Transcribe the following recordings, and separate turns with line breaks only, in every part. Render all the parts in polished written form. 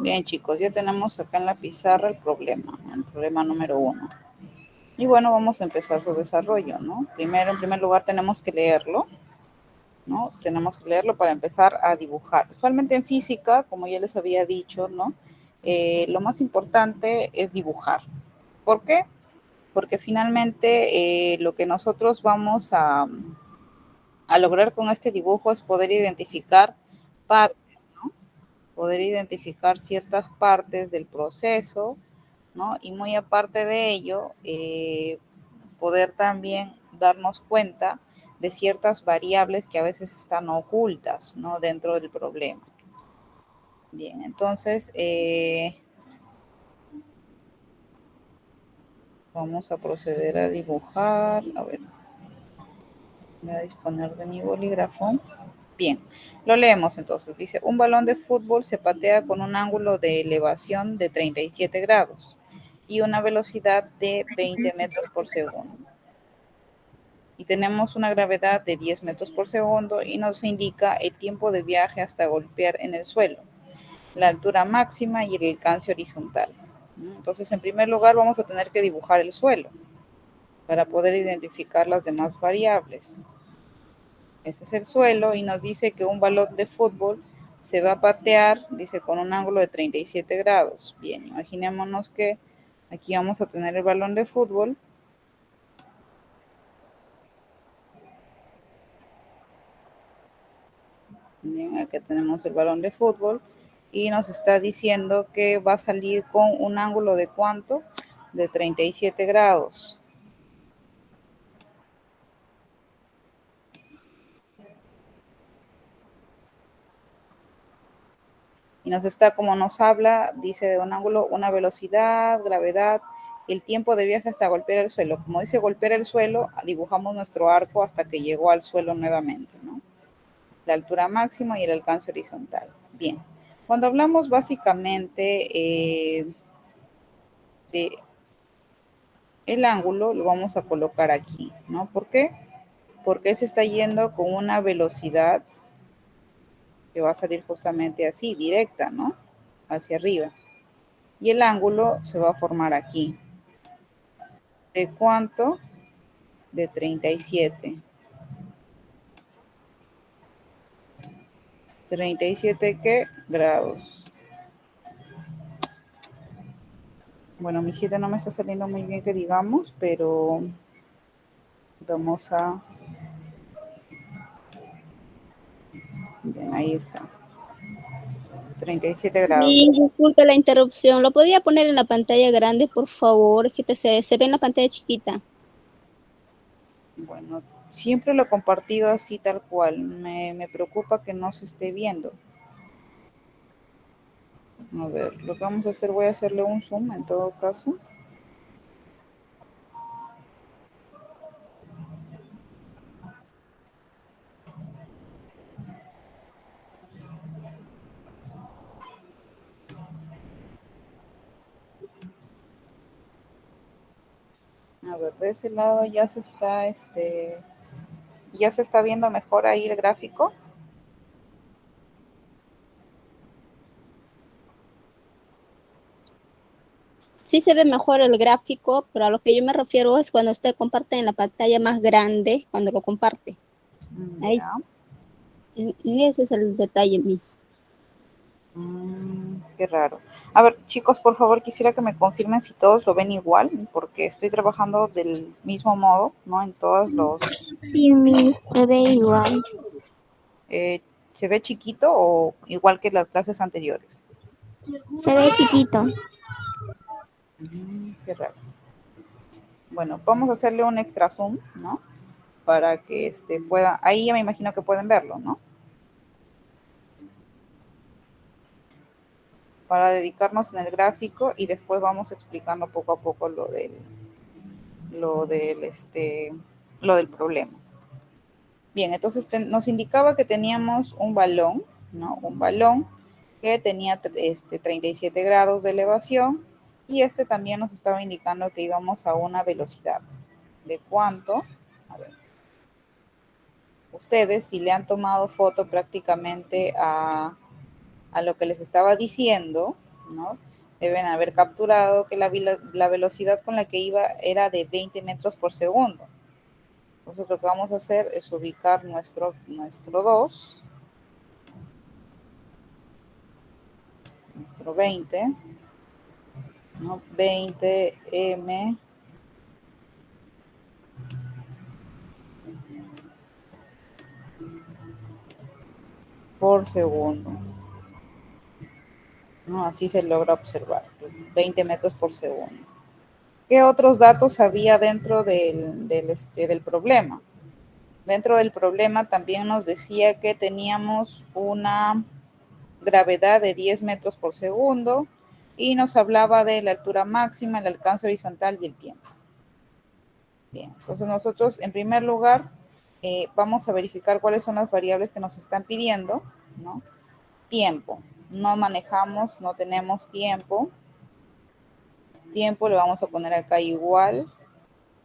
Bien, chicos, ya tenemos acá en la pizarra el problema número 1. Y bueno, vamos a empezar su desarrollo, ¿no? Primero, en primer lugar, tenemos que leerlo, ¿no? Tenemos que leerlo para empezar a dibujar. Usualmente en física, como ya les había dicho, ¿no? Lo más importante es dibujar. ¿Por qué? Porque finalmente lo que nosotros vamos a lograr con este dibujo es poder identificar partes, ¿no? Poder identificar ciertas partes del proceso, ¿no? Y muy aparte de ello, poder también darnos cuenta de ciertas variables que a veces están ocultas, ¿no? Dentro del problema. Bien, entonces vamos a proceder a dibujar. A ver, voy a disponer de mi bolígrafo. Bien, lo leemos entonces. Dice, un balón de fútbol se patea con un ángulo de elevación de 37 grados y una velocidad de 20 metros por segundo. Y tenemos una gravedad de 10 metros por segundo y nos indica el tiempo de viaje hasta golpear en el suelo, la altura máxima y el alcance horizontal. Entonces, en primer lugar, vamos a tener que dibujar el suelo para poder identificar las demás variables. Ese es el suelo y nos dice que un balón de fútbol se va a patear, dice, con un ángulo de 37 grados. Bien, imaginémonos que aquí vamos a tener el balón de fútbol. Bien, aquí tenemos el balón de fútbol y nos está diciendo que va a salir con un ángulo de ¿cuánto? De 37 grados. Y nos está, como nos habla, dice de un ángulo, una velocidad, gravedad, el tiempo de viaje hasta golpear el suelo. Como dice golpear el suelo, dibujamos nuestro arco hasta que llegó al suelo nuevamente, ¿no? La altura máxima y el alcance horizontal. Bien, cuando hablamos básicamente de el ángulo, lo vamos a colocar aquí, ¿no? ¿Por qué? Porque se está yendo con una velocidad que va a salir justamente así, directa, ¿no? Hacia arriba. Y el ángulo se va a formar aquí. ¿De cuánto? De 37. 37 ¿qué? Grados. Bueno, mi 7 no me está saliendo muy bien que digamos, pero vamos a... Bien, ahí está. 37
Sí,
grados.
disculpe la interrupción. ¿Lo podía poner en la pantalla grande, por favor? Que se ve en la pantalla chiquita.
Bueno, siempre lo he compartido así tal cual. Me preocupa que no se esté viendo. A ver, lo que vamos a hacer, voy a hacerle un zoom en todo caso. A ver, de ese lado ya se está, ya se está viendo mejor ahí el gráfico.
Sí se ve mejor el gráfico, pero a lo que yo me refiero es cuando usted comparte en la pantalla más grande, cuando lo comparte. Ahí,
Ya.
ese es el detalle, Miss.
Qué raro. A ver, chicos, por favor, quisiera que me confirmen si todos lo ven igual, porque estoy trabajando del mismo modo, ¿no? En todos los...
Sí, Miss, se ve igual.
¿Se ve chiquito o igual que las clases anteriores?
Se ve chiquito.
Qué raro. Bueno, vamos a hacerle un extra zoom, ¿no? Para que pueda... Ahí ya me imagino que pueden verlo, ¿no? Para dedicarnos en el gráfico y después vamos explicando poco a poco lo del, lo del problema. Bien, entonces nos indicaba que teníamos un balón, ¿no? Un balón que tenía 37 grados de elevación y también nos estaba indicando que íbamos a una velocidad. ¿De cuánto? A ver. Ustedes, si le han tomado foto prácticamente a lo que les estaba diciendo, ¿no? Deben haber capturado que la velocidad con la que iba era de 20 metros por segundo. Entonces lo que vamos a hacer es ubicar nuestro 2, nuestro 20, ¿no? 20 m por segundo, ¿no? Así se logra observar, 20 metros por segundo. ¿Qué otros datos había dentro del problema? Dentro del problema también nos decía que teníamos una gravedad de 10 metros por segundo y nos hablaba de la altura máxima, el alcance horizontal y el tiempo. Bien, entonces nosotros en primer lugar vamos a verificar cuáles son las variables que nos están pidiendo, ¿no? Tiempo, no manejamos, no tenemos tiempo. Tiempo le vamos a poner acá igual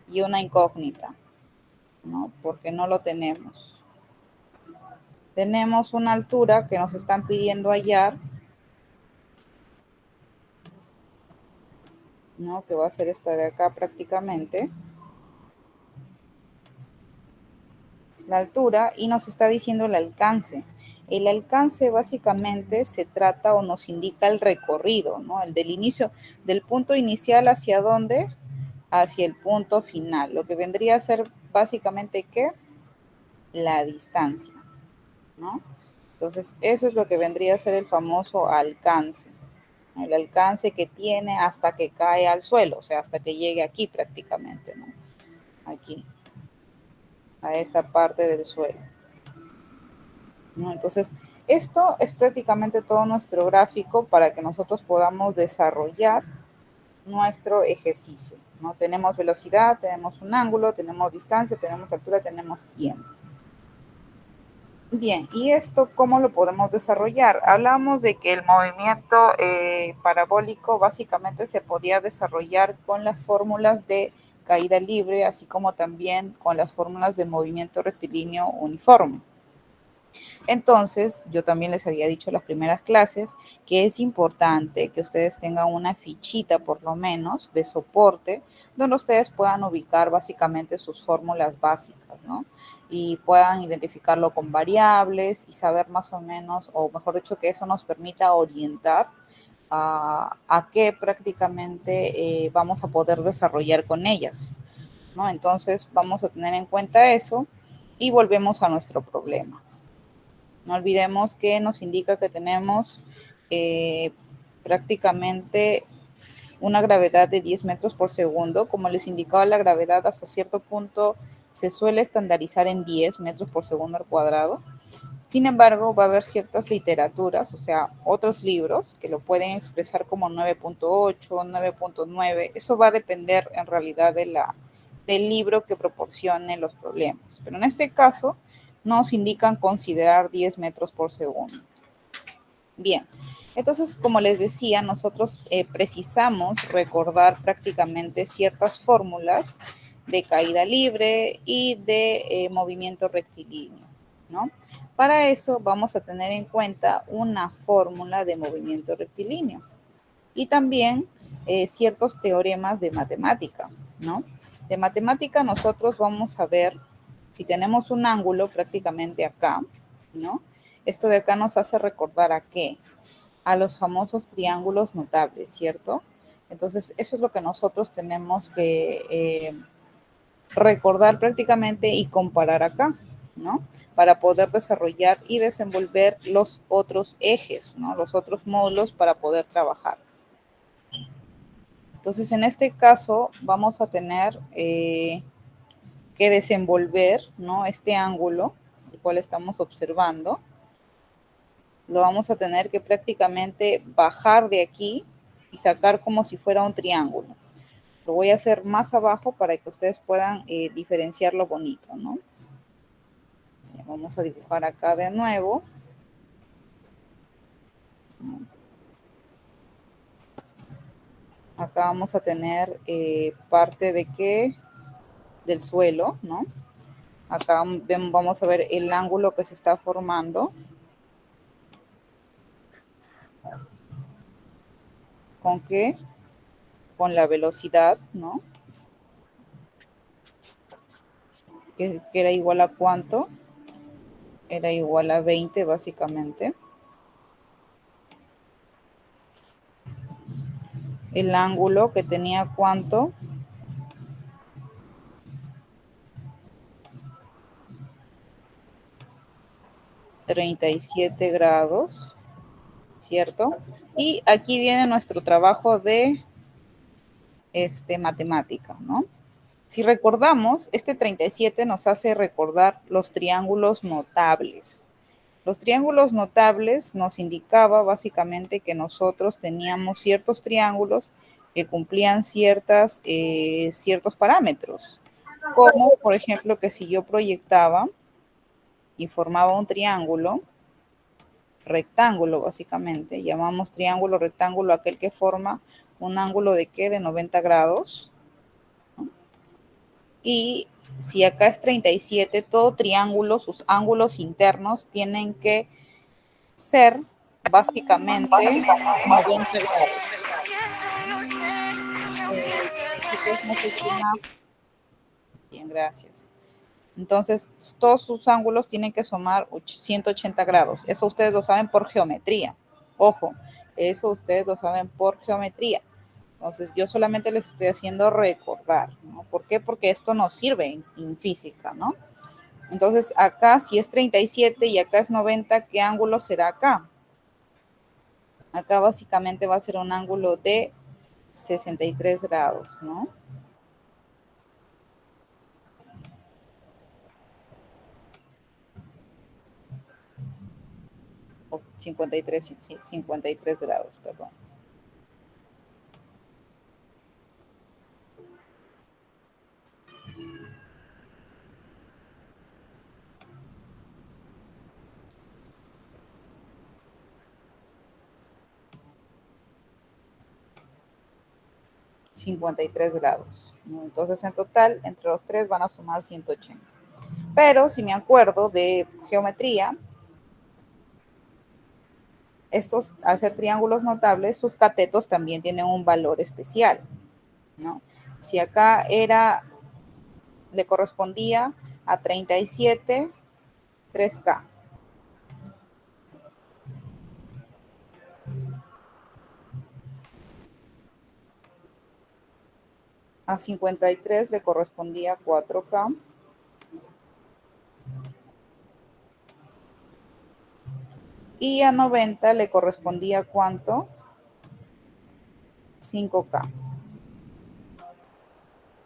y una incógnita, ¿no? Porque no lo tenemos. Tenemos una altura que nos están pidiendo hallar, ¿no? Que va a ser esta de acá prácticamente. La altura y nos está diciendo el alcance. El alcance básicamente se trata o nos indica el recorrido, ¿no? El del inicio, del punto inicial hacia dónde, hacia el punto final. Lo que vendría a ser básicamente, ¿qué? La distancia, ¿no? Entonces, eso es lo que vendría a ser el famoso alcance. El alcance que tiene hasta que cae al suelo, o sea, hasta que llegue aquí prácticamente, ¿no? Aquí, a esta parte del suelo, ¿no? Entonces, esto es prácticamente todo nuestro gráfico para que nosotros podamos desarrollar nuestro ejercicio, ¿no? Tenemos velocidad, tenemos un ángulo, tenemos distancia, tenemos altura, tenemos tiempo. Bien, ¿y esto cómo lo podemos desarrollar? Hablamos de que el movimiento parabólico básicamente se podía desarrollar con las fórmulas de caída libre, así como también con las fórmulas de movimiento rectilíneo uniforme. Entonces, yo también les había dicho en las primeras clases que es importante que ustedes tengan una fichita por lo menos de soporte donde ustedes puedan ubicar básicamente sus fórmulas básicas, ¿no? Y puedan identificarlo con variables y saber más o menos, o mejor dicho, que eso nos permita orientar a qué prácticamente vamos a poder desarrollar con ellas, ¿no? Entonces, vamos a tener en cuenta eso y volvemos a nuestro problema. No olvidemos que nos indica que tenemos prácticamente una gravedad de 10 metros por segundo. Como les indicaba, la gravedad hasta cierto punto se suele estandarizar en 10 metros por segundo al cuadrado. Sin embargo, va a haber ciertas literaturas, o sea, otros libros que lo pueden expresar como 9.8, 9.9. Eso va a depender en realidad del libro que proporcione los problemas. Pero en este caso, nos indican considerar 10 metros por segundo. Bien, entonces, como les decía, nosotros precisamos recordar prácticamente ciertas fórmulas de caída libre y de movimiento rectilíneo, ¿no? Para eso vamos a tener en cuenta una fórmula de movimiento rectilíneo y también ciertos teoremas de matemática, ¿no? De matemática nosotros vamos a ver si tenemos un ángulo prácticamente acá, ¿no? Esto de acá nos hace recordar a qué, a los famosos triángulos notables, ¿cierto? Entonces, eso es lo que nosotros tenemos que recordar prácticamente y comparar acá, ¿no? Para poder desarrollar y desenvolver los otros ejes, ¿no? Los otros módulos para poder trabajar. Entonces, en este caso, vamos a tener que desenvolver, ¿no? Este ángulo, el cual estamos observando. Lo vamos a tener que prácticamente bajar de aquí y sacar como si fuera un triángulo. Lo voy a hacer más abajo para que ustedes puedan diferenciarlo bonito, ¿no? Vamos a dibujar acá de nuevo. Acá vamos a tener parte de qué, del suelo, ¿no? Acá vamos a ver el ángulo que se está formando. ¿Con qué? Con la velocidad, ¿no? Que era igual a ¿cuánto? Era igual a 20 básicamente. El ángulo que tenía ¿cuánto? 37 grados, ¿cierto? Y aquí viene nuestro trabajo de matemática, ¿no? Si recordamos, este 37 nos hace recordar los triángulos notables. Los triángulos notables nos indicaba básicamente que nosotros teníamos ciertos triángulos que cumplían ciertos parámetros, como por ejemplo que si yo proyectaba y formaba un triángulo rectángulo básicamente, llamamos triángulo rectángulo aquel que forma un ángulo de ¿qué? De 90 grados. Y si acá es 37, todo triángulo, sus ángulos internos tienen que ser básicamente 90 grados. Chicos, no sé quién Bien, gracias. Entonces, todos sus ángulos tienen que sumar 180 grados. Eso ustedes lo saben por geometría. Ojo, eso ustedes lo saben por geometría. Entonces, yo solamente les estoy haciendo recordar, ¿no? ¿Por qué? Porque esto nos sirve en física, ¿no? Entonces, acá si es 37 y acá es 90, ¿qué ángulo será acá? Acá básicamente va a ser un ángulo de 63 grados, ¿no? O 53 grados, perdón. $53, ¿no? Entonces, en total, entre los tres van a sumar 180. Pero, si me acuerdo de geometría, estos, al ser triángulos notables, sus catetos también tienen un valor especial, ¿no? Si acá le correspondía a 37, 3K. A 53 le correspondía 4K. Y a 90 le correspondía ¿cuánto? 5K.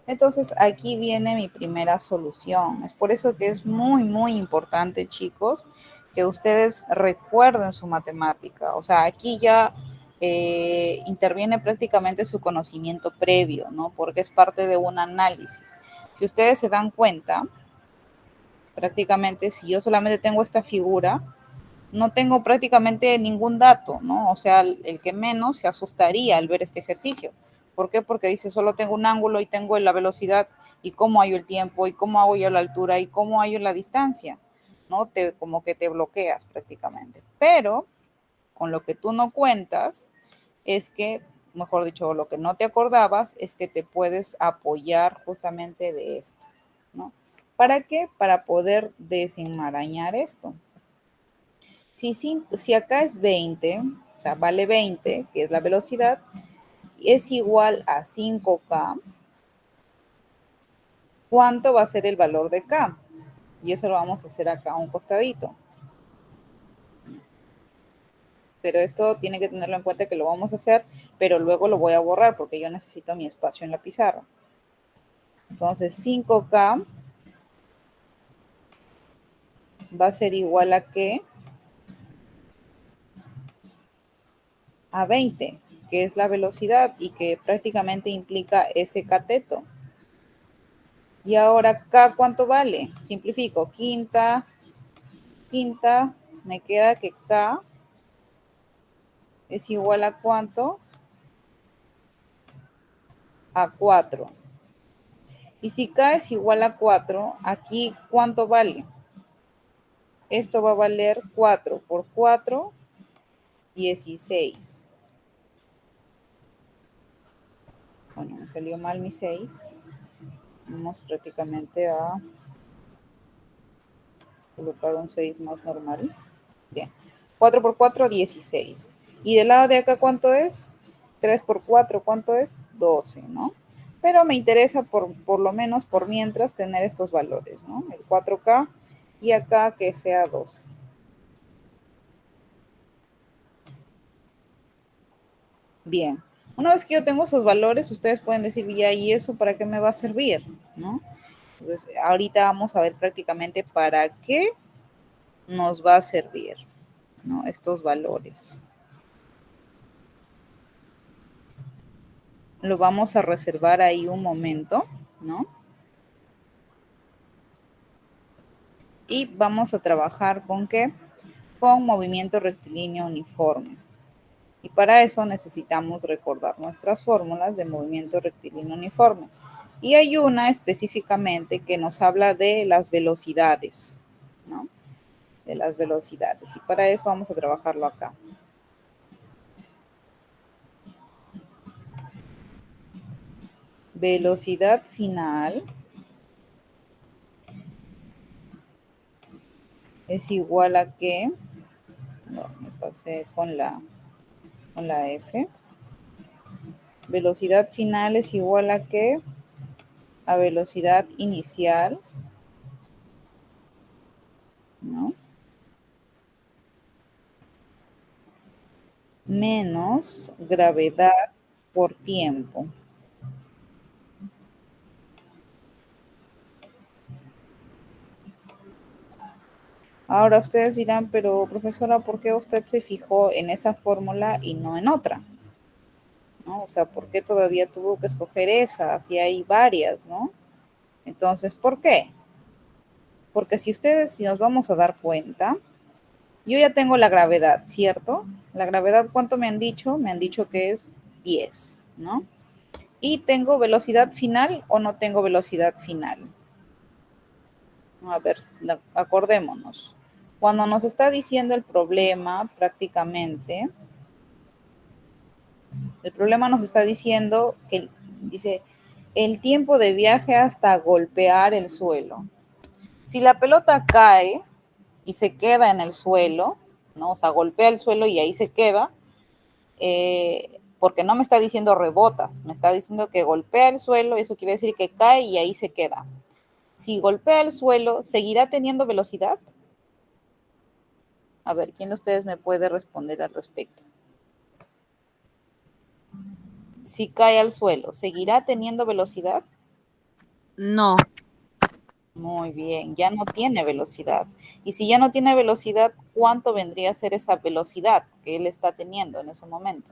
Entonces aquí viene mi primera solución. Es por eso que es muy, muy importante, chicos, que ustedes recuerden su matemática. O sea, aquí ya interviene prácticamente su conocimiento previo, ¿no? Porque es parte de un análisis. Si ustedes se dan cuenta, prácticamente si yo solamente tengo esta figura, no tengo prácticamente ningún dato, ¿no? O sea, el que menos se asustaría al ver este ejercicio. ¿Por qué? Porque dice, solo tengo un ángulo y tengo la velocidad y cómo hallo el tiempo y cómo hago yo la altura y cómo hallo la distancia, ¿no? Como que te bloqueas prácticamente. Pero con lo que tú no cuentas es que, mejor dicho, lo que no te acordabas es que te puedes apoyar justamente de esto, ¿no? ¿Para qué? Para poder desenmarañar esto. Si acá es 20, o sea, vale 20, que es la velocidad, es igual a 5K, ¿cuánto va a ser el valor de K? Y eso lo vamos a hacer acá a un costadito. Pero esto tiene que tenerlo en cuenta que lo vamos a hacer, pero luego lo voy a borrar porque yo necesito mi espacio en la pizarra. Entonces, 5K va a ser igual a ¿qué? A 20, que es la velocidad y que prácticamente implica ese cateto. Y ahora K, ¿cuánto vale? Simplifico, quinta, me queda que K es igual a ¿cuánto? A 4. Y si K es igual a 4, aquí ¿cuánto vale? Esto va a valer 4 por 4, 16. Bueno, me salió mal mi 6. Vamos prácticamente a colocar un 6 más normal. Bien. 4 por 4, 16. Y del lado de acá, ¿cuánto es? 3 por 4, ¿cuánto es? 12, ¿no? Pero me interesa por lo menos por mientras tener estos valores, ¿no? El 4K y acá que sea 12. Bien. Una vez que yo tengo esos valores, ustedes pueden decir, ya, ¿y eso para qué me va a servir? ¿No? Entonces, ahorita vamos a ver prácticamente para qué nos va a servir, ¿no? Estos valores. Lo vamos a reservar ahí un momento, ¿no? Y vamos a trabajar ¿con qué? Con movimiento rectilíneo uniforme. Y para eso necesitamos recordar nuestras fórmulas de movimiento rectilíneo uniforme. Y hay una específicamente que nos habla de las velocidades, ¿no? De las velocidades. Y para eso vamos a trabajarlo acá. Velocidad final es igual a que, no, me pasé con la F. Velocidad final es igual a que a velocidad inicial, ¿no? Menos gravedad por tiempo. Ahora ustedes dirán, pero profesora, ¿por qué usted se fijó en esa fórmula y no en otra? ¿No? O sea, ¿por qué todavía tuvo que escoger esa? Si hay varias, ¿no? Entonces, ¿por qué? Porque si nos vamos a dar cuenta, yo ya tengo la gravedad, ¿cierto? La gravedad, ¿cuánto me han dicho? Me han dicho que es 10, ¿no? Y tengo velocidad final o no tengo velocidad final. A ver, acordémonos. Cuando nos está diciendo el problema, prácticamente, el problema nos está diciendo que dice el tiempo de viaje hasta golpear el suelo. Si la pelota cae y se queda en el suelo, ¿no? O sea, golpea el suelo y ahí se queda, porque no me está diciendo rebota, me está diciendo que golpea el suelo, eso quiere decir que cae y ahí se queda. Si golpea el suelo, ¿seguirá teniendo velocidad? A ver, ¿quién de ustedes me puede responder al respecto? Si cae al suelo, ¿seguirá teniendo velocidad?
No,
Muy bien, ya no tiene velocidad. Y si ya no tiene velocidad, ¿cuánto vendría a ser esa velocidad que él está teniendo en ese momento?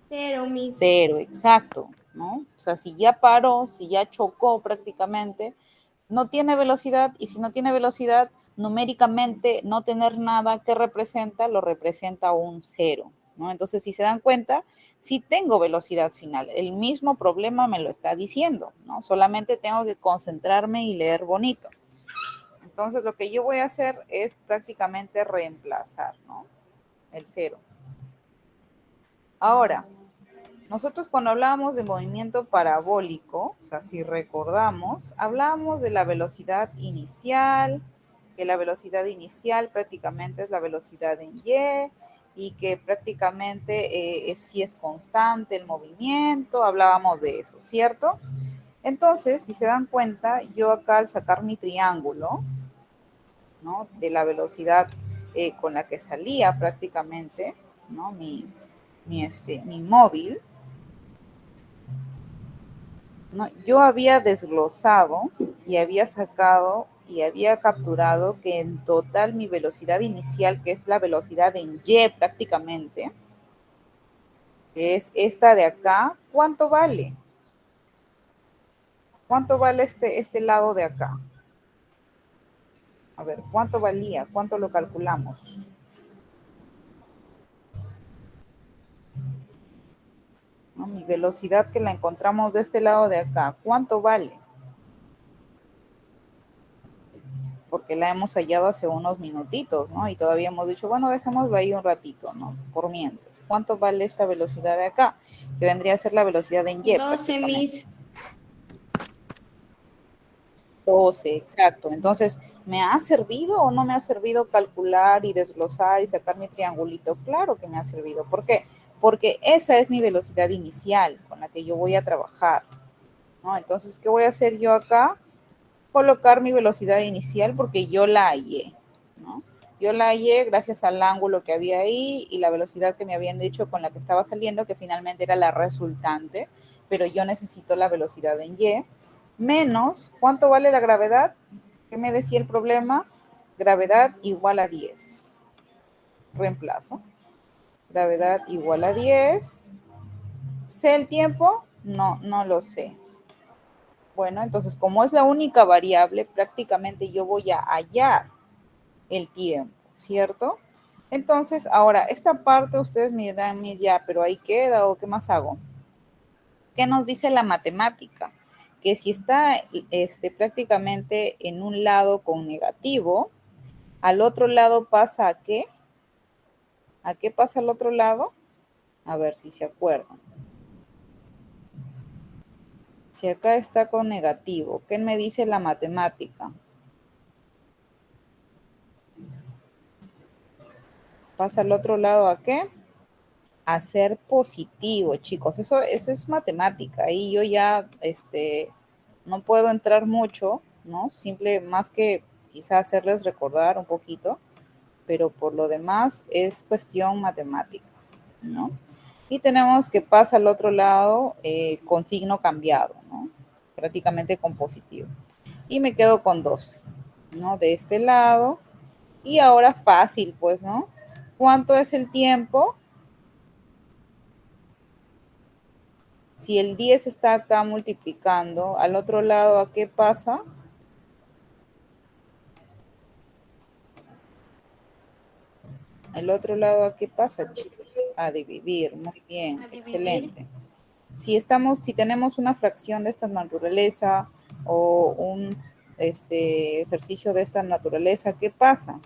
Cero, mi.
Cero, exacto, ¿no? O sea, si ya paró, si ya chocó prácticamente, no tiene velocidad y si no tiene velocidad, numéricamente no tener nada que representa, lo representa un cero, ¿no? Entonces, si se dan cuenta, sí tengo velocidad final. El mismo problema me lo está diciendo, ¿no? Solamente tengo que concentrarme y leer bonito. Entonces, lo que yo voy a hacer es prácticamente reemplazar, ¿no? El cero. Ahora, nosotros cuando hablábamos de movimiento parabólico, o sea, si recordamos, hablábamos de la velocidad inicial, que la velocidad inicial prácticamente es la velocidad en y que prácticamente sí es constante el movimiento, hablábamos de eso, ¿cierto? Entonces, si se dan cuenta, yo acá al sacar mi triángulo, ¿no? De la velocidad con la que salía prácticamente, ¿no? Mi móvil, ¿no? Yo había desglosado y había sacado y había capturado que en total mi velocidad inicial, que es la velocidad en Y prácticamente, que es esta de acá, ¿cuánto vale? ¿Cuánto vale este lado de acá? A ver, ¿cuánto valía? ¿Cuánto lo calculamos? ¿No? Mi velocidad que la encontramos de este lado de acá, ¿cuánto vale? porque la hemos hallado hace unos minutitos, ¿no? Y todavía hemos dicho, bueno, dejémoslo ahí un ratito, ¿no? Por mientras. ¿Cuánto vale esta velocidad de acá? Que vendría a ser la velocidad en Y
12,
prácticamente.
Miss.
12, exacto. Entonces, ¿me ha servido o no me ha servido calcular y desglosar y sacar mi triangulito? Claro que me ha servido. ¿Por qué? Porque esa es mi velocidad inicial con la que yo voy a trabajar, ¿no? Entonces, ¿qué voy a hacer yo acá? Colocar mi velocidad inicial porque yo la hallé, ¿no? Yo la hallé gracias al ángulo que había ahí y la velocidad que me habían dicho con la que estaba saliendo, que finalmente era la resultante, pero yo necesito la velocidad en Y, menos, ¿cuánto vale la gravedad? ¿Qué me decía el problema? Gravedad igual a 10. Reemplazo. Gravedad igual a 10. ¿Sé el tiempo? No, no lo sé. Bueno, entonces como es la única variable, prácticamente yo voy a hallar el tiempo, ¿cierto? Entonces, ahora, esta parte ustedes me dirán, ya, pero ahí queda, ¿o qué más hago? ¿Qué nos dice la matemática? Que si está prácticamente en un lado con negativo, al otro lado pasa ¿a qué? ¿A qué pasa al otro lado? A ver si se acuerdan. Si acá está con negativo, ¿qué me dice la matemática? Pasa al otro lado ¿a qué? A ser positivo, chicos. Eso es matemática. Ahí yo ya no puedo entrar mucho, ¿no? Simple, más que quizá hacerles recordar un poquito, pero por lo demás es cuestión matemática, ¿no? Y tenemos que pasa al otro lado con signo cambiado, ¿no? Prácticamente con positivo. Y me quedo con 12, ¿no? De este lado. Y ahora fácil, pues, ¿no? ¿Cuánto es el tiempo? Si el 10 está acá multiplicando, al otro lado, ¿a qué pasa? Al otro lado, ¿a qué pasa, chicos? A dividir, muy bien,
A dividir.
excelente. Si tenemos una fracción de esta naturaleza o un ejercicio de esta naturaleza, ¿qué pasa?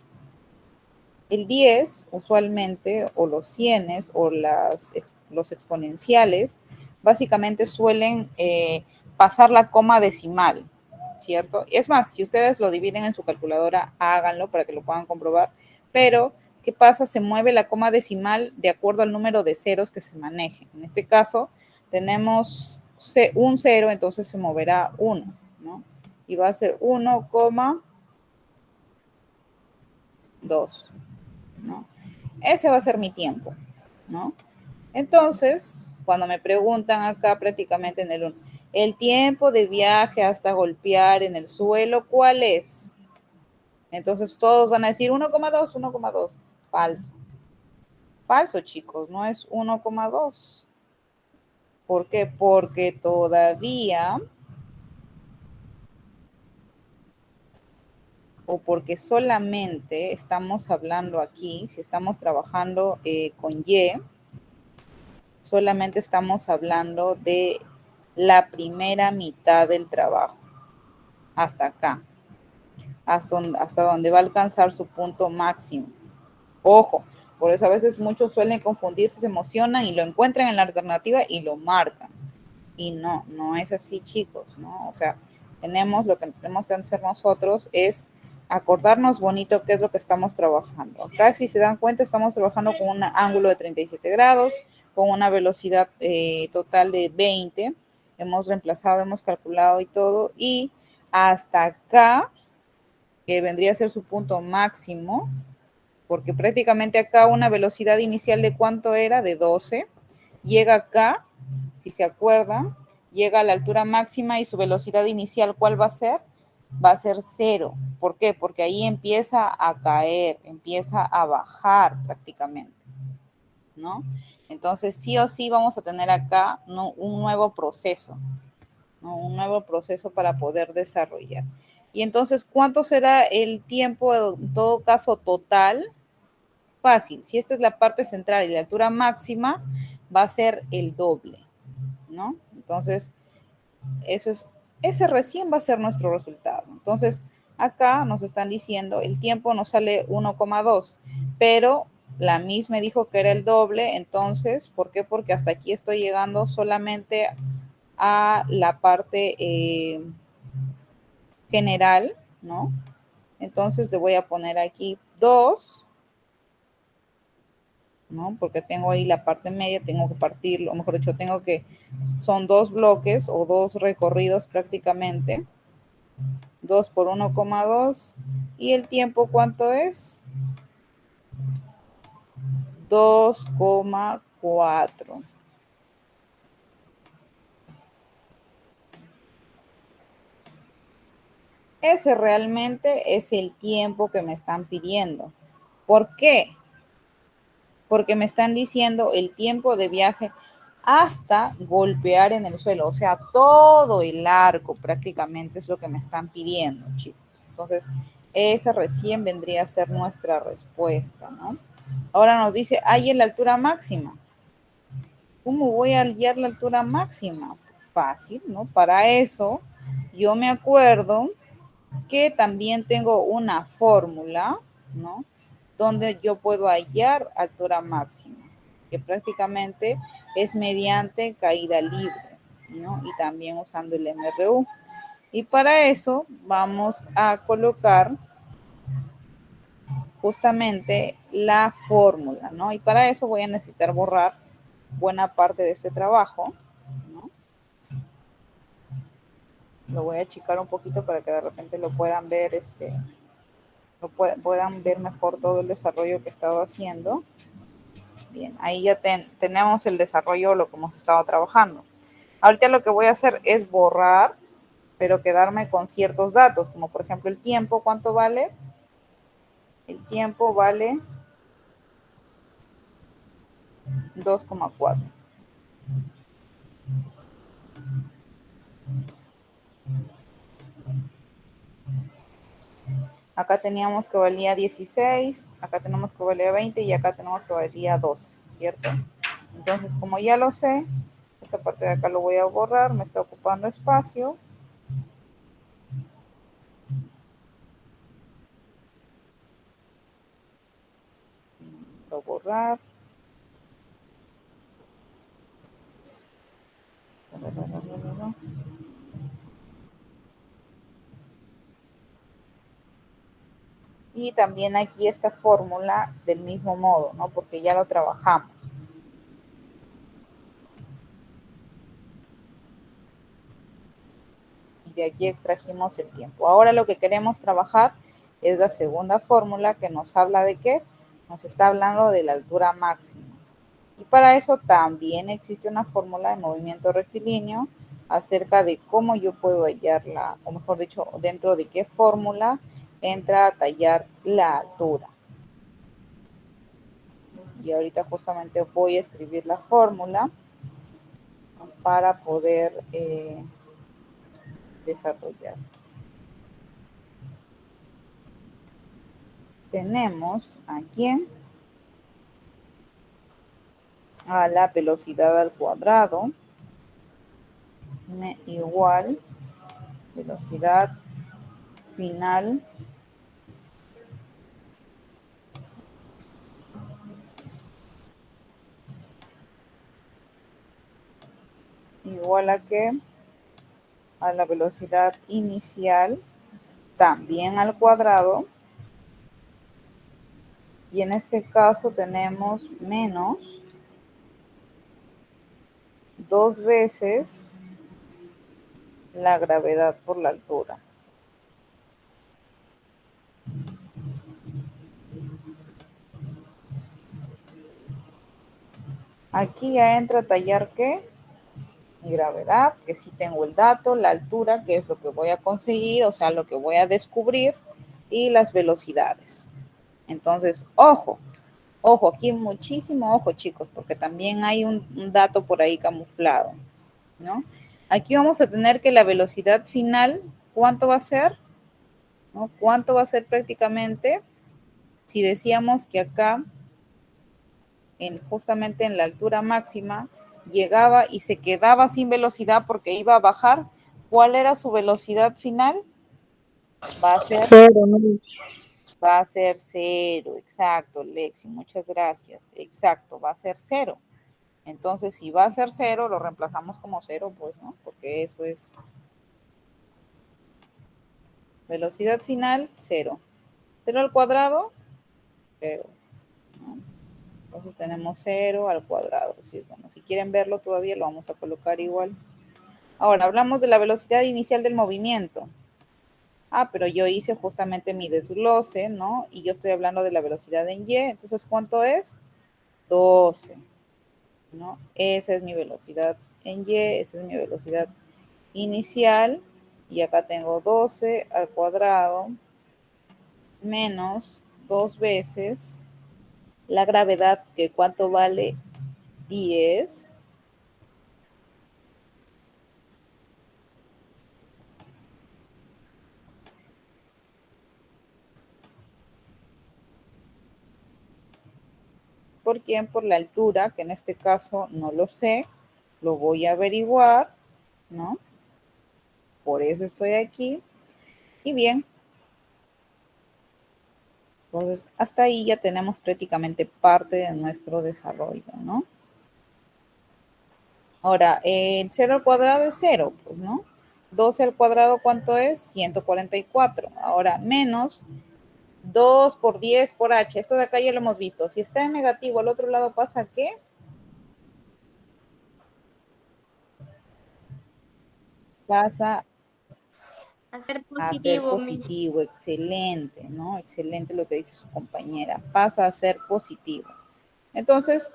El 10, usualmente, o los cienes, o los exponenciales, básicamente suelen pasar la coma decimal, ¿cierto? Es más, si ustedes lo dividen en su calculadora, háganlo para que lo puedan comprobar, pero ¿qué pasa? Se mueve la coma decimal de acuerdo al número de ceros que se maneje. En este caso, tenemos un cero, entonces se moverá 1, ¿no? Y va a ser 1,2, ¿no? Ese va a ser mi tiempo, ¿no? Entonces, cuando me preguntan acá prácticamente en el tiempo de viaje hasta golpear en el suelo, ¿cuál es? Entonces todos van a decir 1,2, 1,2. Falso. Falso, chicos, no es 1,2. ¿Por qué? Porque todavía, o porque solamente estamos hablando aquí, si estamos trabajando con Y, solamente estamos hablando de la primera mitad del trabajo, hasta acá, hasta donde va a alcanzar su punto máximo. Ojo, por eso a veces muchos suelen confundirse, se emocionan y lo encuentran en la alternativa y lo marcan. Y no, no es así, chicos, ¿no? O sea, lo que tenemos que hacer nosotros es acordarnos bonito qué es lo que estamos trabajando. Acá, si se dan cuenta, estamos trabajando con un ángulo de 37 grados, con una velocidad total de 20. Hemos reemplazado, hemos calculado y todo. Y hasta acá, que vendría a ser su punto máximo, porque prácticamente acá una velocidad inicial de cuánto era, de 12, llega acá, si se acuerdan, llega a la altura máxima y su velocidad inicial, ¿cuál va a ser? Va a ser 0. ¿Por qué? Porque ahí empieza a caer, empieza a bajar prácticamente, ¿no? Entonces, sí o sí vamos a tener acá, ¿no?, un nuevo proceso, ¿no? Un nuevo proceso para poder desarrollar. Y entonces, ¿cuánto será el tiempo, en todo caso, total? Fácil. Si esta es la parte central y la altura máxima, va a ser el doble, ¿no? Entonces, ese recién va a ser nuestro resultado. Entonces, Acá nos están diciendo el tiempo nos sale 1,2, pero la Miss me dijo que era el doble, entonces, ¿por qué? Porque hasta aquí estoy llegando solamente a la parte general, ¿no? Entonces le voy a poner aquí 2, ¿no? Porque tengo ahí la parte media, tengo que partirlo, o mejor dicho, son 2 bloques o 2 recorridos prácticamente. 2 por 1,2. ¿Y el tiempo cuánto es? 2,4. Ese realmente es el tiempo que me están pidiendo. ¿Por qué? Porque me están diciendo el tiempo de viaje hasta golpear en el suelo. O sea, todo el arco prácticamente es lo que me están pidiendo, chicos. Entonces, esa recién vendría a ser nuestra respuesta, ¿no? Ahora nos dice, hay en la altura máxima. ¿Cómo voy a hallar la altura máxima? Fácil, ¿no? Para eso, yo me acuerdo que también tengo una fórmula, ¿no? Donde yo puedo hallar altura máxima, que prácticamente es mediante caída libre, ¿no? Y también usando el MRU. Y para eso vamos a colocar justamente la fórmula, ¿no? Y para eso voy a necesitar borrar buena parte de este trabajo, ¿no? Lo voy a achicar un poquito para que de repente lo puedan ver, puedan ver mejor todo el desarrollo que he estado haciendo. Bien, ahí ya tenemos el desarrollo, lo que hemos estado trabajando. Ahorita lo que voy a hacer es borrar, pero quedarme con ciertos datos, como por ejemplo el tiempo, ¿cuánto vale? El tiempo vale 2,4. Acá teníamos que valía 16, acá tenemos que valía 20 y acá tenemos que valía 12, ¿cierto? Entonces, como ya lo sé, esta parte de acá lo voy a borrar, me está ocupando espacio. Voy a borrar. Y también aquí esta fórmula del mismo modo, ¿no? Porque ya lo trabajamos. Y de aquí extrajimos el tiempo. Ahora lo que queremos trabajar es la segunda fórmula que nos habla de qué? Nos está hablando de la altura máxima. Y para eso también existe una fórmula de movimiento rectilíneo acerca de cómo yo puedo hallarla, o mejor dicho, dentro de qué fórmula entra a tallar la altura. Y ahorita justamente voy a escribir la fórmula para poder desarrollar. Tenemos aquí a la velocidad al cuadrado igual velocidad final igual a qué? A la velocidad inicial también al cuadrado, y en este caso tenemos menos 2 veces la gravedad por la altura. Aquí ya entra a tallar ¿qué? Mi gravedad, que sí tengo el dato, la altura, que es lo que voy a conseguir, o sea, lo que voy a descubrir, y las velocidades. Entonces, ojo, aquí muchísimo ojo, chicos, porque también hay un dato por ahí camuflado, ¿no? Aquí vamos a tener que la velocidad final, ¿cuánto va a ser? ¿No? ¿Cuánto va a ser prácticamente? Si decíamos que acá, justamente en la altura máxima, llegaba y se quedaba sin velocidad porque iba a bajar, ¿cuál era su velocidad final? Va a ser,
Cero, Miss.
va a ser cero, exacto, Lexi, muchas gracias. Exacto, va a ser cero. Entonces, si va a ser cero, lo reemplazamos como cero, pues, ¿no? Porque eso es velocidad final, cero. Cero al cuadrado, cero, ¿no? Entonces tenemos cero al cuadrado. Sí, bueno, si quieren verlo todavía lo vamos a colocar igual. Ahora, hablamos de la velocidad inicial del movimiento. Ah, pero yo hice justamente mi desglose, ¿no? Y yo estoy hablando de la velocidad en Y. Entonces, ¿cuánto es? 12, ¿no? Esa es mi velocidad en Y, esa es mi velocidad inicial. Y acá tengo 12 al cuadrado menos 2 veces la gravedad, que ¿cuánto vale? 10. ¿Por quién? Por la altura, que en este caso no lo sé, lo voy a averiguar, ¿no? Por eso estoy aquí. Y bien, entonces hasta ahí ya tenemos prácticamente parte de nuestro desarrollo, ¿no? Ahora, el 0 al cuadrado es 0, pues, ¿no? 12 al cuadrado, ¿cuánto es? 144. Ahora, menos 2 por 10 por h. Esto de acá ya lo hemos visto. Si está en negativo, al otro lado pasa ¿qué? Pasa
A ser
a ser
positivo, Miss.
positivo. Excelente, ¿no? Excelente lo que dice su compañera. Pasa a ser positivo. Entonces,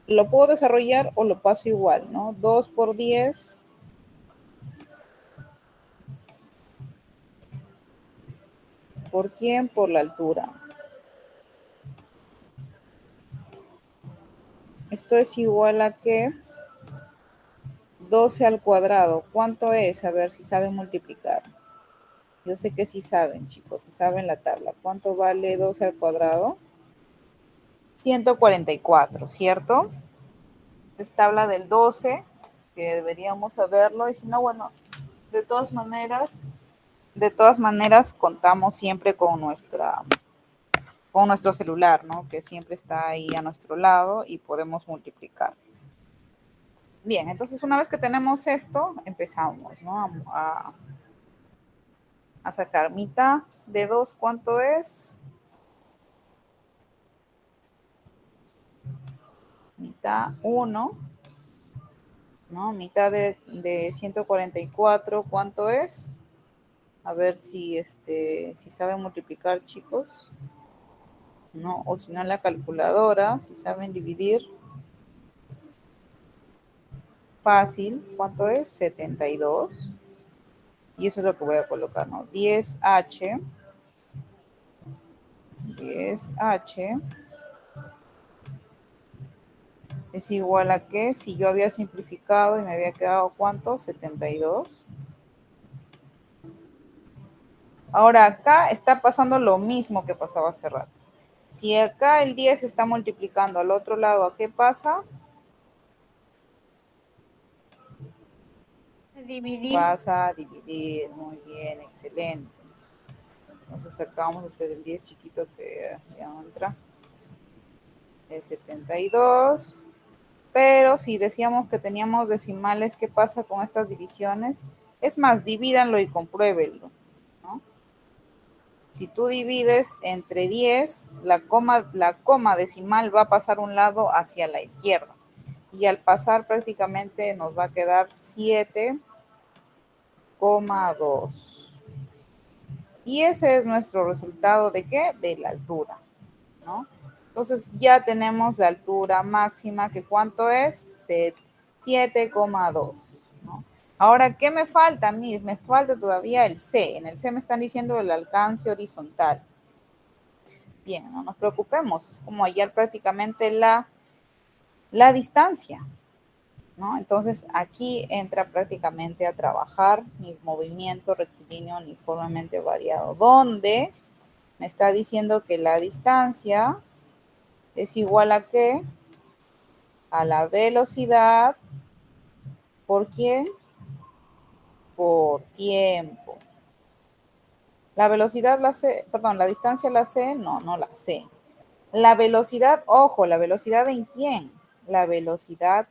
lo puedo desarrollar o lo paso igual, ¿no? 2 por 10. ¿Por quién? Por la altura. Esto es igual a que 12 al cuadrado. ¿Cuánto es? A ver si saben multiplicar. Yo sé que sí saben, chicos, si saben la tabla. ¿Cuánto vale 12 al cuadrado? 144, ¿cierto? Es tabla del 12, que deberíamos saberlo. Y si no, bueno, de todas maneras contamos siempre con nuestro celular, ¿no? Que siempre está ahí a nuestro lado y podemos multiplicar. Bien, entonces una vez que tenemos esto, empezamos, ¿no? A sacar mitad de 2, ¿cuánto es? Mitad 1, ¿no? Mitad de 144, ¿cuánto es? A ver si saben multiplicar, chicos, ¿no? O si no en la calculadora, si saben dividir, fácil, ¿cuánto es? 72. Y eso es lo que voy a colocar, ¿no? 10H, 10H es igual a que si yo había simplificado y me había quedado ¿cuánto? 72. Ahora acá está pasando lo mismo que pasaba hace rato. Si acá el 10 está multiplicando al otro lado, ¿a qué pasa?
Dividir.
Pasa a dividir. Muy bien, excelente. Entonces acá vamos a hacer el 10 chiquito que ya no entra. Es 72. Pero si decíamos que teníamos decimales, ¿qué pasa con estas divisiones? Es más, divídanlo y compruébenlo, ¿no? Si tú divides entre 10, la coma decimal va a pasar un lado hacia la izquierda. Y al pasar prácticamente nos va a quedar 7,2. Y ese es nuestro resultado de ¿qué? De la altura, ¿no? Entonces ya tenemos la altura máxima, que ¿cuánto es? 7,2, ¿no? Ahora, ¿qué me falta a mí? Me falta todavía el C. En el C me están diciendo el alcance horizontal. Bien, no nos preocupemos, es como hallar prácticamente la distancia, ¿no? Entonces aquí entra prácticamente a trabajar mi movimiento rectilíneo uniformemente variado, donde me está diciendo que la distancia es igual a ¿qué? A la velocidad, ¿por quién? Por tiempo. La velocidad la sé, perdón, la distancia la sé, no la sé. La velocidad, ojo, ¿la velocidad en quién? La velocidad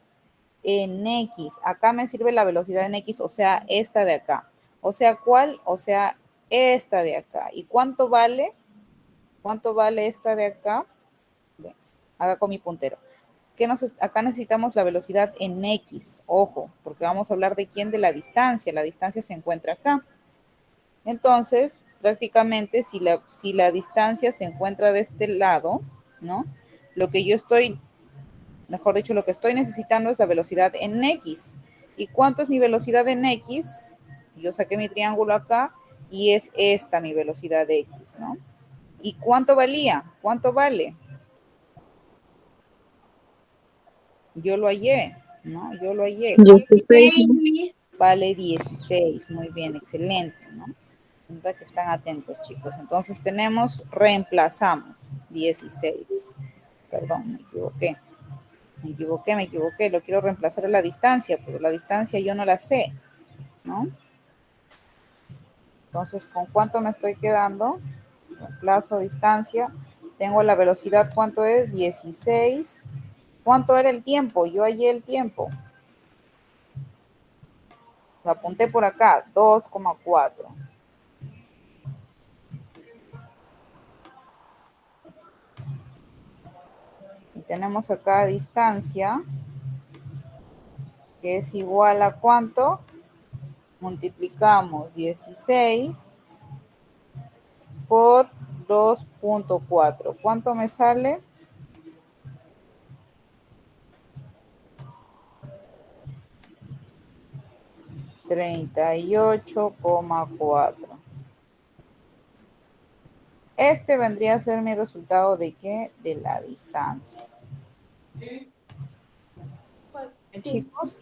en X. Acá me sirve la velocidad en X, o sea, esta de acá. O sea, ¿cuál? O sea, esta de acá. ¿Y cuánto vale? ¿Cuánto vale esta de acá? Bien, acá con mi puntero. Acá necesitamos la velocidad en X, ojo, porque vamos a hablar de quién, de la distancia. La distancia se encuentra acá. Entonces, prácticamente, si la distancia se encuentra de este lado, ¿no? Lo que yo estoy, mejor dicho, lo que estoy necesitando es la velocidad en X. ¿Y cuánto es mi velocidad en X? Yo saqué mi triángulo acá y es esta mi velocidad de X, ¿no? ¿Y cuánto valía? ¿Cuánto vale? Yo lo hallé, ¿no? Yo lo hallé. ¿Cuánto
16, ¿no?
vale? 16. Muy bien, excelente, ¿no? Nota que están atentos, chicos. Entonces tenemos, reemplazamos 16. Perdón, me equivoqué. Lo quiero reemplazar en la distancia, pero la distancia yo no la sé, ¿no? Entonces, ¿con cuánto me estoy quedando? Reemplazo distancia. Tengo la velocidad, ¿cuánto es? 16. ¿Cuánto era el tiempo? Yo hallé el tiempo. Lo apunté por acá, 2,4. Y tenemos acá distancia, que es igual a ¿cuánto? Multiplicamos 16 por 2,4. ¿Cuánto me sale? 38,4. Este vendría a ser mi resultado de ¿qué? De la distancia. ¿Bien, chicos?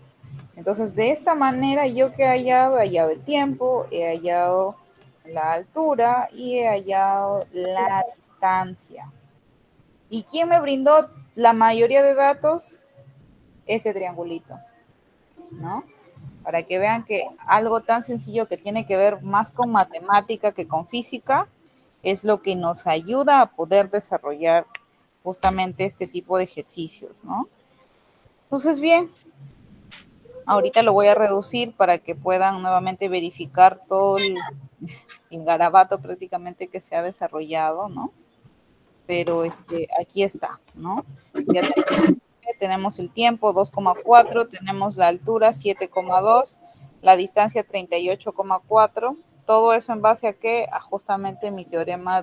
Entonces, de esta manera, yo que he hallado el tiempo, he hallado la altura y he hallado la distancia. ¿Y quién me brindó la mayoría de datos? Ese triangulito, ¿no? Para que vean que algo tan sencillo que tiene que ver más con matemática que con física es lo que nos ayuda a poder desarrollar justamente este tipo de ejercicios, ¿no? Entonces, bien, ahorita lo voy a reducir para que puedan nuevamente verificar todo el garabato prácticamente que se ha desarrollado, ¿no? Pero aquí está, ¿no? Ya tenemos el tiempo 2,4, tenemos la altura 7,2, la distancia 38,4. Todo eso en base a qué? A justamente mi teorema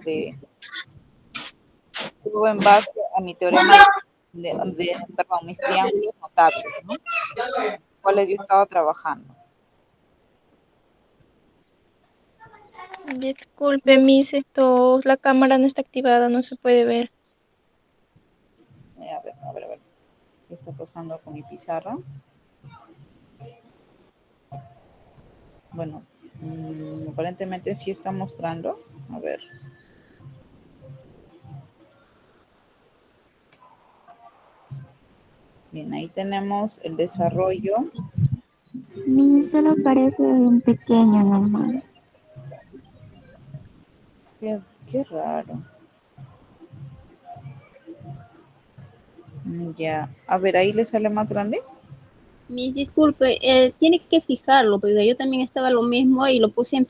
todo en base a mi teorema perdón, mis triángulos notables, ¿no? ¿Cuáles yo estaba trabajando?
Disculpe, Miss, la cámara no está activada, no se puede ver.
A ver. ¿Qué está pasando con mi pizarra? Bueno, aparentemente sí está mostrando. A ver. Bien, ahí tenemos el desarrollo.
Mi solo parece un pequeño normal.
Qué raro. Ya. A ver, ahí le sale más grande.
Mis disculpe, tiene que fijarlo, porque yo también estaba lo mismo y lo puse en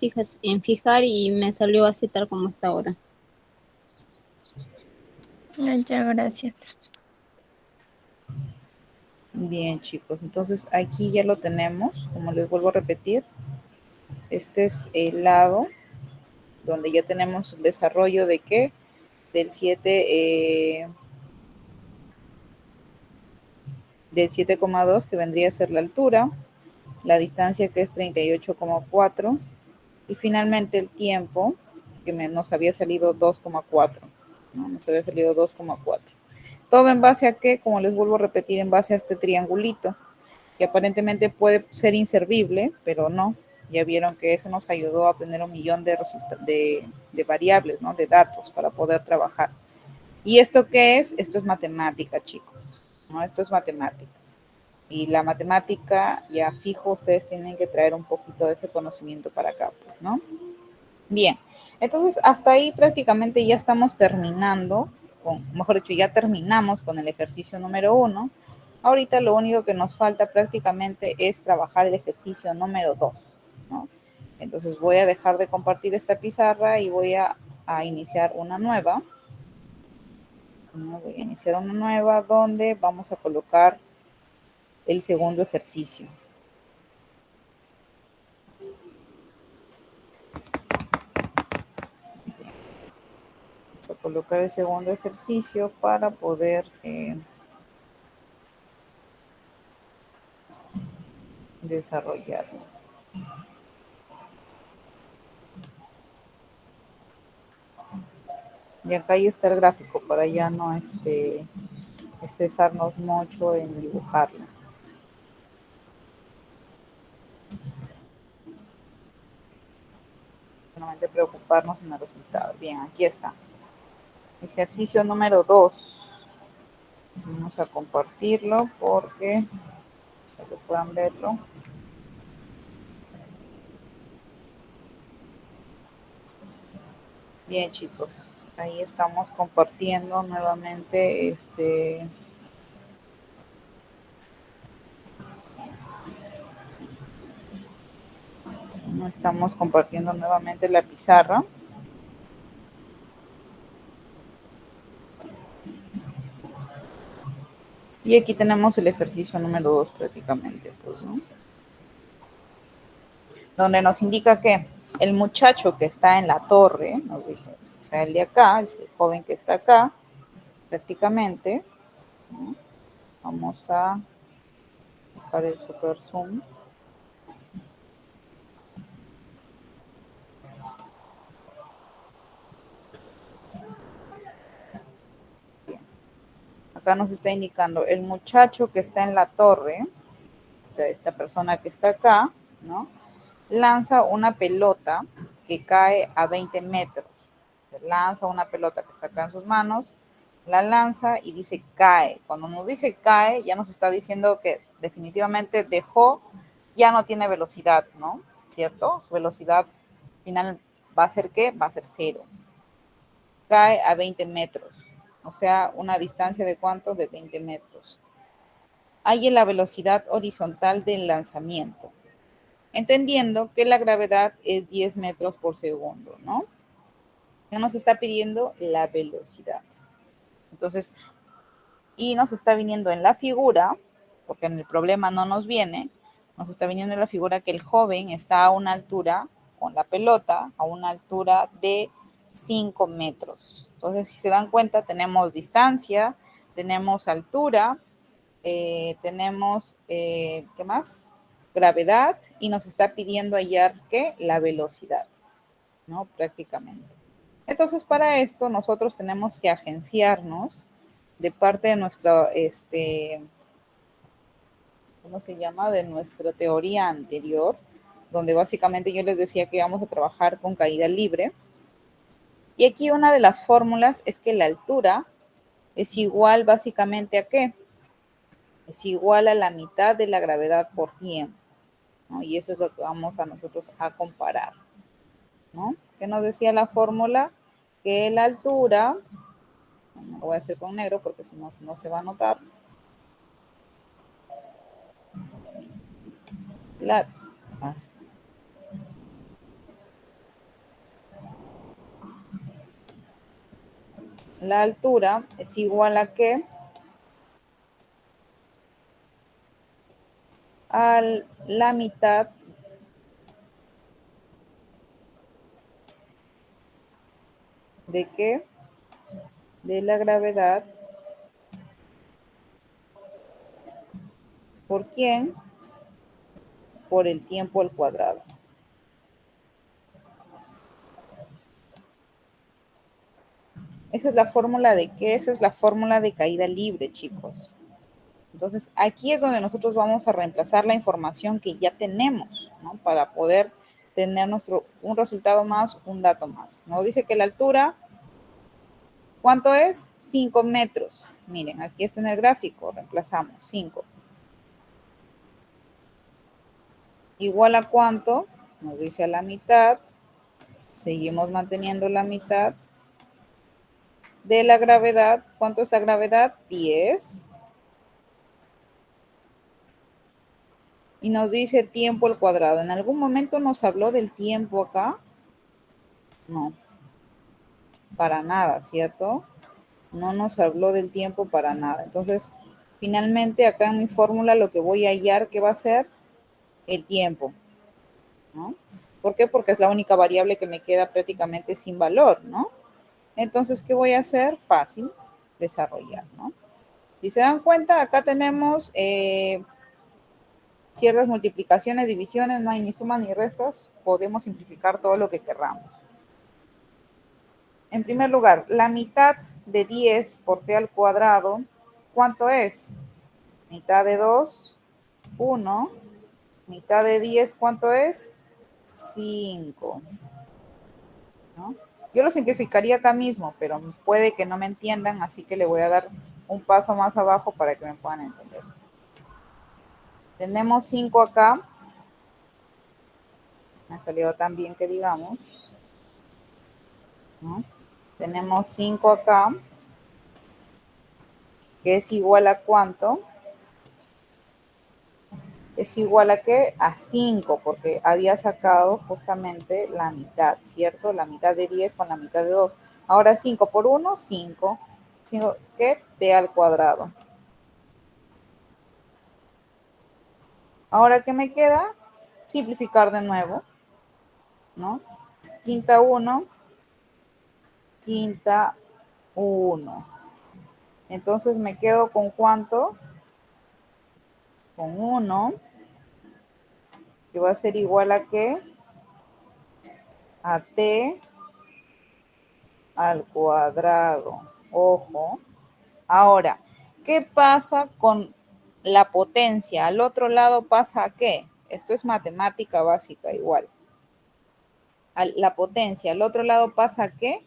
fijar y me salió así tal como está ahora.
Ya, gracias.
Bien, chicos. Entonces aquí ya lo tenemos. Como les vuelvo a repetir, este es el lado donde ya tenemos el desarrollo de qué? Del 7,2 que vendría a ser la altura, la distancia que es 38,4 y finalmente el tiempo que nos había salido 2,4, ¿no? Nos había salido 2,4. Todo en base a qué, como les vuelvo a repetir, en base a este triangulito, que aparentemente puede ser inservible, pero no. Ya vieron que eso nos ayudó a obtener un millón de variables, ¿no? De datos para poder trabajar. ¿Y esto qué es? Esto es matemática, chicos, ¿no? Esto es matemática. Y la matemática, ya fijo, ustedes tienen que traer un poquito de ese conocimiento para acá, pues, ¿no? Bien, entonces hasta ahí prácticamente ya estamos terminando, mejor dicho, ya terminamos con el ejercicio número 1. Ahorita lo único que nos falta prácticamente es trabajar el ejercicio número 2, ¿no? Entonces voy a dejar de compartir esta pizarra y voy a iniciar una nueva. ¿No? Voy a iniciar una nueva donde vamos a colocar el segundo ejercicio. Vamos a colocar el segundo ejercicio para poder desarrollarlo. Y acá ya está el gráfico para ya no estresarnos mucho en dibujarlo. Solamente preocuparnos en el resultado. Bien, aquí está. Ejercicio número 2. Vamos a compartirlo para que puedan verlo. Bien, chicos, ahí estamos compartiendo nuevamente estamos compartiendo nuevamente la pizarra. Y aquí tenemos el ejercicio número 2 prácticamente, pues, ¿no? Donde nos indica que el muchacho que está en la torre, nos dice, o sea, el de acá, el joven que está acá, prácticamente, ¿no? Vamos a dejar el super zoom. Bien. Acá nos está indicando el muchacho que está en la torre, esta persona que está acá, ¿no? Lanza una pelota que cae a 20 metros. Lanza una pelota que está acá en sus manos, la lanza y dice cae. Cuando nos dice cae, ya nos está diciendo que definitivamente dejó, ya no tiene velocidad, ¿no? ¿Cierto? Su velocidad final va a ser ¿qué? Va a ser 0. Cae a 20 metros, o sea, una distancia de ¿cuánto? De 20 metros. Hay la velocidad horizontal del lanzamiento, entendiendo que la gravedad es 10 metros por segundo, ¿no? Ya nos está pidiendo la velocidad. Entonces, y nos está viniendo en la figura, porque en el problema no nos viene, nos está viniendo en la figura que el joven está a una altura, con la pelota, a una altura de 5 metros. Entonces, si se dan cuenta, tenemos distancia, tenemos altura, tenemos, ¿qué más? Gravedad, y nos está pidiendo hallar, ¿qué? La velocidad, ¿no? Prácticamente. Entonces, para esto, nosotros tenemos que agenciarnos de parte de nuestra, ¿cómo se llama? De nuestra teoría anterior, donde básicamente yo les decía que vamos a trabajar con caída libre. Y aquí una de las fórmulas es que la altura es igual básicamente a ¿qué? Es igual a la mitad de la gravedad por tiempo, ¿no? Y eso es lo que vamos a nosotros a comparar, ¿no? ¿Qué nos decía la fórmula? Que la altura, lo voy a hacer con negro porque si no, no se va a notar. La, la altura es igual a ¿qué? A la mitad de ¿qué? De la gravedad. ¿Por quién? Por el tiempo al cuadrado. Esa es la fórmula de ¿qué? Esa es la fórmula de caída libre, chicos. Entonces, aquí es donde nosotros vamos a reemplazar la información que ya tenemos, ¿no? Para poder tener un resultado más, un dato más. Nos dice que la altura, ¿cuánto es? 5 metros. Miren, aquí está en el gráfico, reemplazamos 5. ¿Igual a cuánto? Nos dice a la mitad. Seguimos manteniendo la mitad de la gravedad. ¿Cuánto es la gravedad? 10. Y nos dice tiempo al cuadrado. ¿En algún momento nos habló del tiempo acá? No, para nada, ¿cierto? No nos habló del tiempo para nada. Entonces, finalmente acá en mi fórmula lo que voy a hallar, ¿qué va a ser? El tiempo, ¿no? ¿Por qué? Porque es la única variable que me queda prácticamente sin valor, ¿no? Entonces, ¿qué voy a hacer? Fácil, desarrollar, ¿no? Si se dan cuenta, acá tenemos ciertas multiplicaciones, divisiones, no hay ni sumas ni restas, podemos simplificar todo lo que querramos. En primer lugar, la mitad de 10 por t al cuadrado, ¿cuánto es? Mitad de 2, 1. Mitad de 10, ¿cuánto es? 5. ¿No? Yo lo simplificaría acá mismo, pero puede que no me entiendan, así que le voy a dar un paso más abajo para que me puedan entender. Tenemos 5 acá. Me ha salido tan bien que digamos, ¿no? Tenemos 5 acá, que es igual a ¿cuánto? Es igual a ¿qué? A 5, porque había sacado justamente la mitad, ¿cierto? La mitad de 10 con la mitad de 2. Ahora 5 por 1, 5. 5, ¿qué? T al cuadrado. Ahora, ¿qué me queda? Simplificar de nuevo, ¿no? Quinta 1, quinta 1. Entonces me quedo con ¿cuánto? Con 1, que va a ser igual a ¿qué? A t al cuadrado. Ojo. Ahora, ¿qué pasa con la potencia? Al otro lado pasa ¿a qué? Esto es matemática básica igual. La potencia, al otro lado pasa ¿a qué?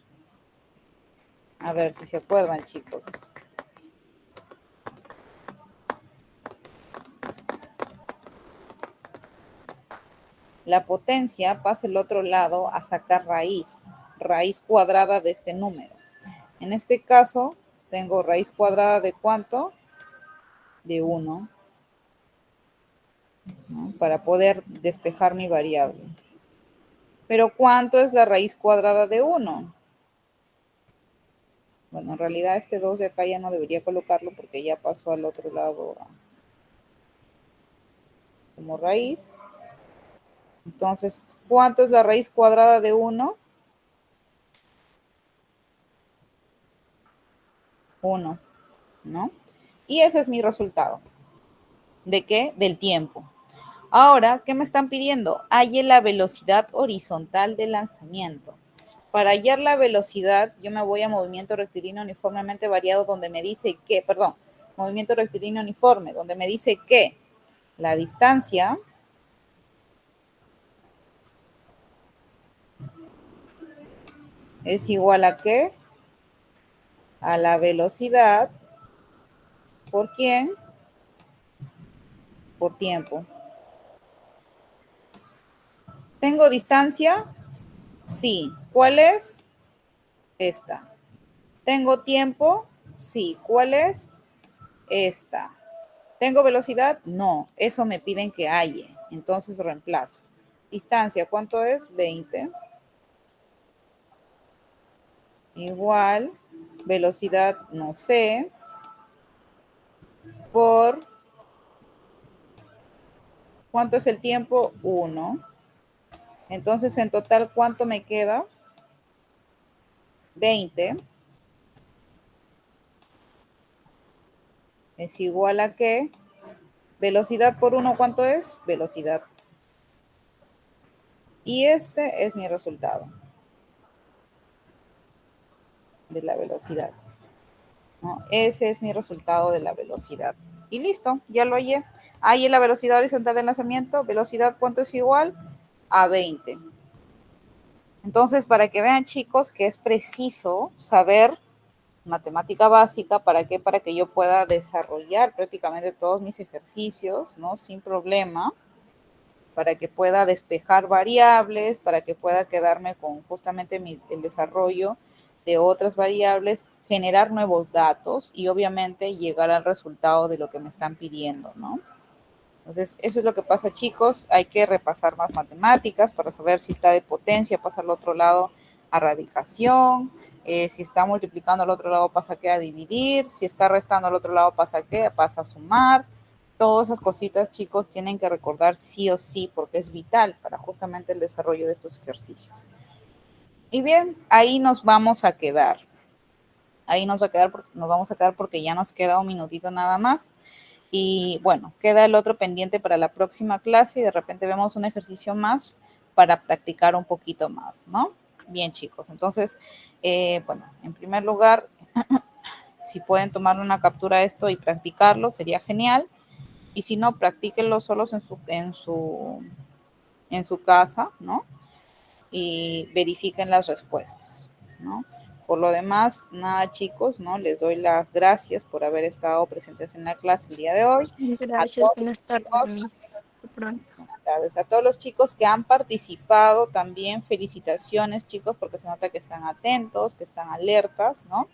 A ver si se acuerdan, chicos. La potencia pasa al otro lado a sacar raíz cuadrada de este número. En este caso, tengo raíz cuadrada de ¿cuánto? De 1, ¿no? Para poder despejar mi variable. Pero ¿cuánto es la raíz cuadrada de 1? Bueno, en realidad este 2 de acá ya no debería colocarlo porque ya pasó al otro lado como raíz. Entonces, ¿cuánto es la raíz cuadrada de 1? 1, ¿no? Y ese es mi resultado. ¿De qué? Del tiempo. Ahora, ¿qué me están pidiendo? Halle la velocidad horizontal de lanzamiento. Para hallar la velocidad, yo me voy a movimiento rectilíneo uniformemente variado donde me dice que, perdón, movimiento rectilíneo uniforme, donde me dice que la distancia es igual a ¿qué? A la velocidad, ¿por quién? Por tiempo. ¿Tengo distancia? Sí. ¿Cuál es? Esta. ¿Tengo tiempo? Sí. ¿Cuál es? Esta. ¿Tengo velocidad? No. Eso me piden que halle. Entonces reemplazo. Distancia, ¿cuánto es? 20. Igual. Velocidad, no sé. Por. ¿Cuánto es el tiempo? 1. Entonces, en total, ¿cuánto me queda? 20. Es igual a ¿qué? Velocidad por 1, ¿cuánto es? Velocidad. Y este es mi resultado de la velocidad, ¿no? Ese es mi resultado de la velocidad. Y listo, ya lo hallé. Ahí la velocidad horizontal del lanzamiento. Velocidad, ¿cuánto es igual? A 20. Entonces, para que vean, chicos, que es preciso saber matemática básica. ¿Para qué? Para que yo pueda desarrollar prácticamente todos mis ejercicios, ¿no? Sin problema. para que pueda despejar variables, para que pueda quedarme con justamente el desarrollo de otras variables, generar nuevos datos y obviamente llegar al resultado de lo que me están pidiendo, ¿no? Entonces, eso es lo que pasa, chicos. Hay que repasar más matemáticas para saber si está de potencia, pasa al otro lado a radicación. Si está multiplicando al otro lado, pasa que a dividir. Si está restando al otro lado, pasa que pasa a sumar. Todas esas cositas, chicos, tienen que recordar sí o sí, porque es vital para justamente el desarrollo de estos ejercicios. Y bien, ahí nos vamos a quedar. Ahí nos vamos a quedar porque ya nos queda un minutito nada más. Y bueno, queda el otro pendiente para la próxima clase y de repente vemos un ejercicio más para practicar un poquito más, ¿no? Bien, chicos. Entonces, bueno, en primer lugar, si pueden tomar una captura de esto y practicarlo, sería genial. Y si no, practíquenlo solos en su casa, ¿no? Y verifiquen las respuestas, ¿no? Por lo demás, nada, chicos, ¿no? Les doy las gracias por haber estado presentes en la clase el día de hoy.
Gracias, buenas tardes, Miss. Hasta pronto.
Buenas tardes a todos los chicos que han participado también. Felicitaciones, chicos, porque se nota que están atentos, que están alertas, ¿no?